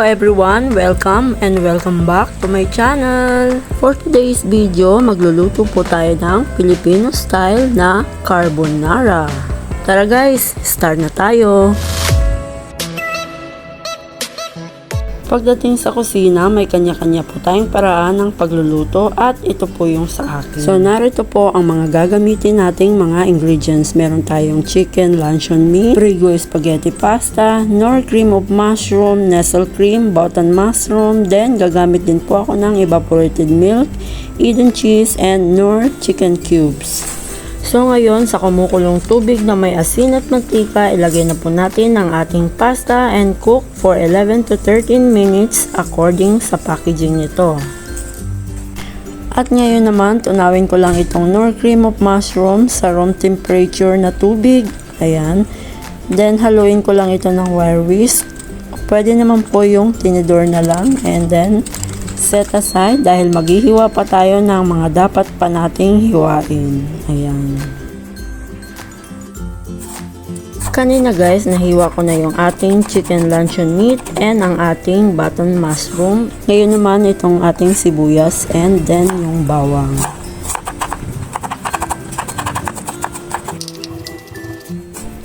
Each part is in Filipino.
Hello everyone! Welcome and welcome back to my channel! For today's video, magluluto po tayo ng Filipino style na carbonara. Tara guys, start na tayo! Pagdating sa kusina, may kanya-kanya po tayong paraan ng pagluluto at ito po yung sa akin. So narito po ang mga gagamitin nating mga ingredients. Meron tayong chicken luncheon meat, frigo spaghetti pasta, Knorr cream of mushroom, Nestle cream, button mushroom, then gagamit din po ako ng evaporated milk, Eden cheese, and Knorr chicken cubes. So ngayon, sa kumukulong tubig na may asin at mantika, ilagay na po natin ang ating pasta and cook for 11 to 13 minutes according sa packaging nito. At ngayon naman, tunawin ko lang itong Knorr cream of mushroom sa room temperature na tubig. Ayan. Then haluin ko lang ito ng wire whisk. Pwede naman po yung tinidor na lang, and then set aside dahil maghihiwa pa tayo ng mga dapat pa nating hiwain. Ayan. Kanina guys, nahiwa ko na yung ating chicken luncheon meat and ang ating button mushroom. Ngayon naman itong ating sibuyas and then yung bawang.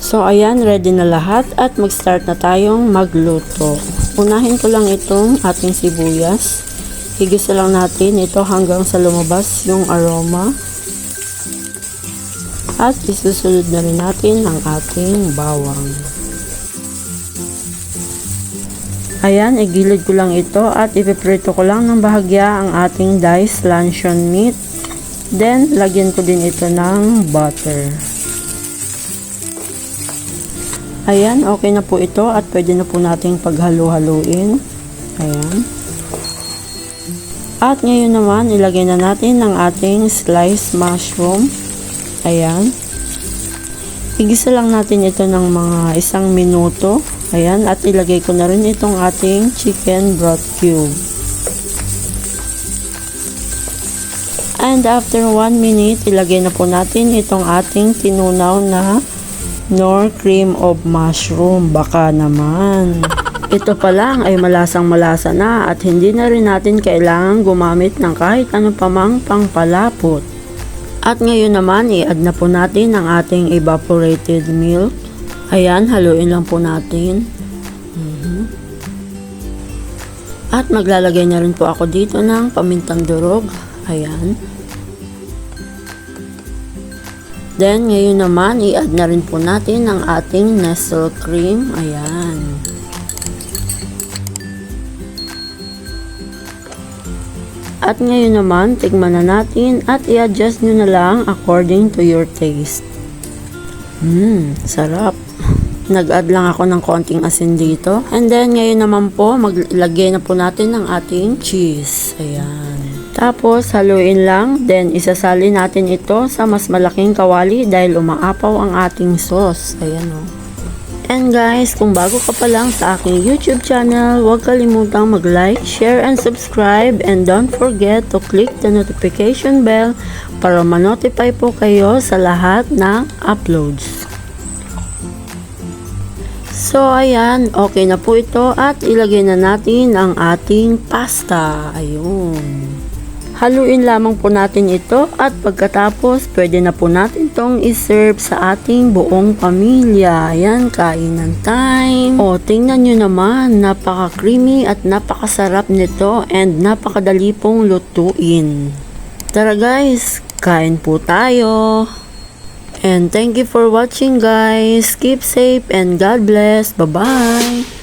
So ayan, ready na lahat at mag-start na tayong magluto. Unahin ko lang itong ating sibuyas. Higisa lang natin ito hanggang sa lumabas yung aroma. At isusunod na rin natin ang ating bawang. Ayan, igilid ko lang ito at ipiprito ko lang ng bahagya ang ating diced luncheon meat. Then, lagyan ko din ito ng butter. Ayan, okay na po ito at pwede na po nating paghalo-haluin. Ayan. At ngayon naman, ilagay na natin ang ating sliced mushroom. Ayan. Igisa lang natin ito ng mga 1 minuto. Ayan. At ilagay ko na rin itong ating chicken broth cube. And after 1 minute, ilagay na po natin itong ating tinunaw na Knorr cream of mushroom. Baka naman. Ito pa lang ay malasang-malasa na at hindi na rin natin kailangan gumamit ng kahit ano pamang pangpalapot. At ngayon naman, i-add na po natin ang ating evaporated milk. Ayan, haluin lang po natin. At maglalagay na rin po ako dito ng pamintang durog. Ayan. Then, ngayon naman, i-add na rin po natin ang ating Nestle cream. Ayan. At ngayon naman, tikman na natin at i-adjust nyo na lang according to your taste. Sarap. Nag-add lang ako ng konting asin dito. And then, ngayon naman po, maglagay na po natin ng ating cheese. Ayan. Tapos, haluin lang. Then, isasali natin ito sa mas malaking kawali dahil umaapaw ang ating sauce. Ayan o. And guys, kung bago ka pa lang sa aking YouTube channel, huwag kalimutang mag-like, share, and subscribe. And don't forget to click the notification bell para ma-notify po kayo sa lahat ng uploads. So, ayan. Okay na po ito at ilagay na natin ang ating pasta. Ayun. Haluin lamang po natin ito at pagkatapos pwede na po natin itong iserve sa ating buong pamilya. Ayan, kainan time. O, tingnan nyo naman, napaka-creamy at napakasarap nito and napakadali pong lutuin. Tara guys, kain po tayo. And thank you for watching guys. Keep safe and God bless. Bye-bye.